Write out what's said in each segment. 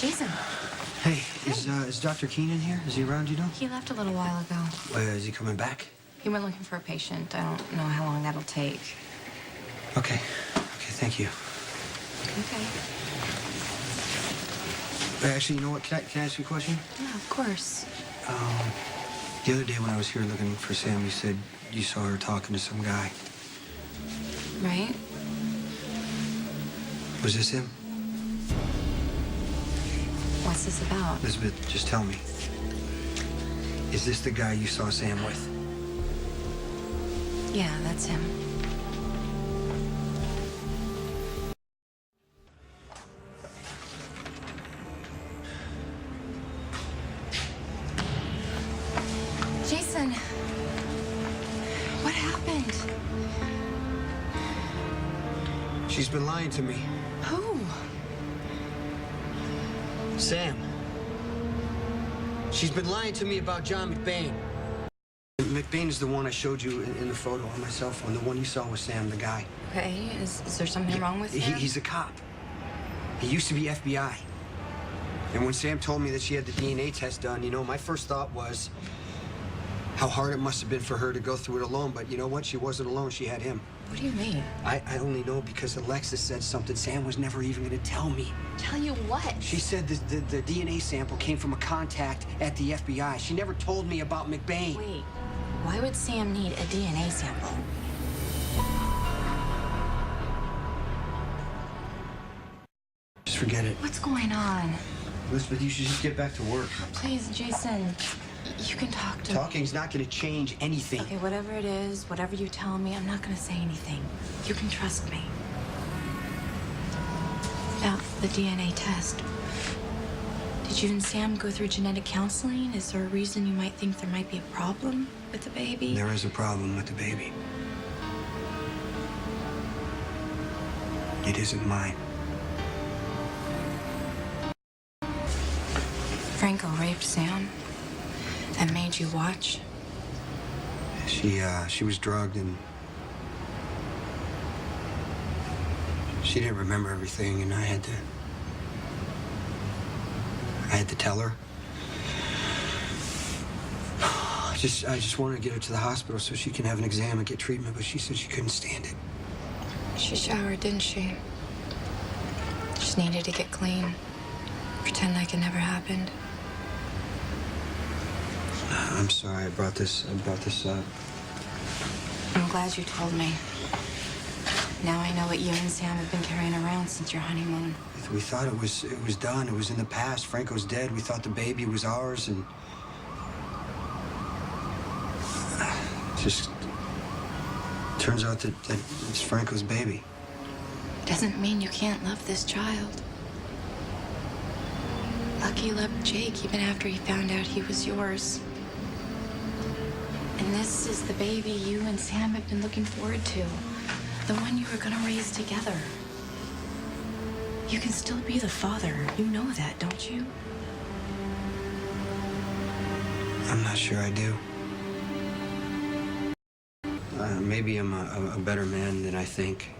Jason. Hey, is Dr. Keene in here? Is he around, you know? He left a little while ago. Is he coming back? He went looking for a patient. I don't know how long that'll take. Okay, thank you. Okay. Actually, you know what? Can I ask you a question? Yeah, of course. The other day when I was here looking for Sam, you said you saw her talking to some guy. Right? Was this him? What's this about? Elizabeth, just tell me. Is this the guy you saw Sam with? Yeah, that's him. Jason, what happened? She's been lying to me. Who? Sam. She's been lying to me about John McBain. McBain is the one I showed you in the photo on my cell phone. The one you saw was Sam, the guy. Okay, is there something wrong with him? He's a cop. He used to be FBI. And when Sam told me that she had the DNA test done, you know, my first thought was how hard it must have been for her to go through it alone. But you know what? She wasn't alone. She had him. What do you mean? I only know because Alexis said something Sam was never even going to tell me. Tell you what? She said the DNA sample came from a contact at the FBI. She never told me about McBain. Wait, why would Sam need a DNA sample? Just forget it. What's going on? Elizabeth, you should just get back to work. Please, Jason, you can talk to me. Talking's not going to change anything. Okay, whatever it is, whatever you tell me, I'm not going to say anything. You can trust me. About the DNA test. Did you and Sam go through genetic counseling? Is there a reason you might think there might be a problem with the baby? There is a problem with the baby. It isn't mine. Franco raped Sam and made you watch? She was drugged and she didn't remember everything, and I had to tell her. I just wanted to get her to the hospital so she can have an exam and get treatment, but she said she couldn't stand it. She showered, didn't she? Just needed to get clean. Pretend like it never happened. I'm sorry I brought this up. I'm glad you told me. Now I know what you and Sam have been carrying around since your honeymoon. We thought it was done. It was in the past. Franco's dead. We thought the baby was ours, and just turns out that it's Franco's baby. Doesn't mean you can't love this child. Lucky loved Jake even after he found out he was yours. And this is the baby you and Sam have been looking forward to. The one you were gonna raise together. You can still be the father. You know that, don't you? I'm not sure I do. Maybe I'm a better man than I think.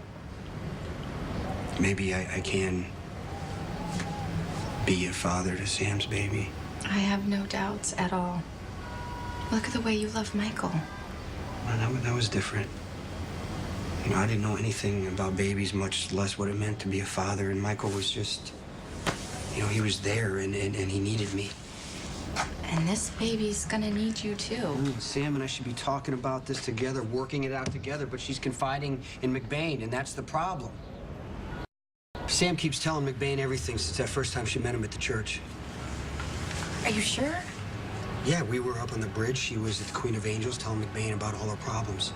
Maybe I can be a father to Sam's baby. I have no doubts at all. Look at the way you love Michael. Well, that was different. You know, I didn't know anything about babies, much less what it meant to be a father, and Michael was just, you know, he was there and he needed me. And this baby's gonna need you too. Sam and I should be talking about this together, working it out together, but she's confiding in McBain, and that's the problem. Sam keeps telling McBain everything since that first time she met him at the church. Are you sure? Yeah, we were up on the bridge. She was at the Queen of Angels telling McBain about all her problems.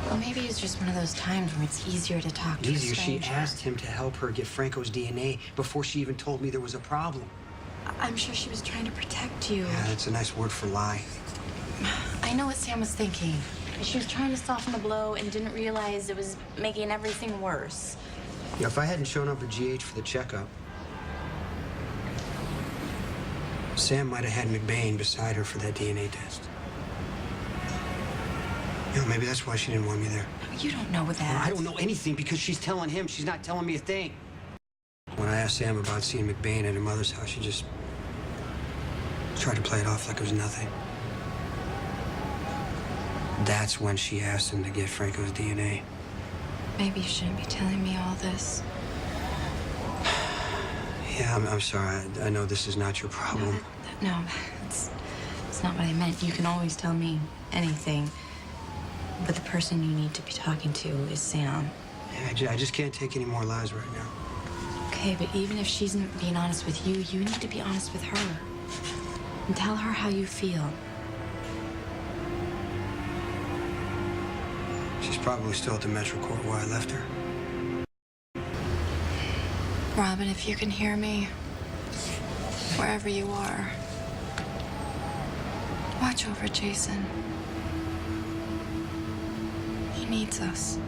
Well, maybe it's just one of those times where it's easier to talk to a Easier. She stranger. asked him to help her get Franco's DNA before she even told me there was a problem. I'm sure she was trying to protect you. Yeah, that's a nice word for lie. I know what Sam was thinking. She was trying to soften the blow and didn't realize it was making everything worse. Yeah, if I hadn't shown up at GH for the checkup, Sam might have had McBain beside her for that DNA test. You know, maybe that's why she didn't want me there. You don't know that. Well, I don't know anything because she's telling him. She's not telling me a thing. When I asked Sam about seeing McBain at her mother's house, she just tried to play it off like it was nothing. That's when she asked him to get Franco's DNA. Maybe you shouldn't be telling me all this. Yeah, I'm sorry. I know this is not your problem. No, it's not what I meant. You can always tell me anything. But the person you need to be talking to is Sam. Yeah, I just can't take any more lies right now. Okay, but even if she's not being honest with you, you need to be honest with her. And tell her how you feel. She's probably still at the Metro Court where I left her. Robin, if you can hear me, wherever you are, watch over Jason. He needs us.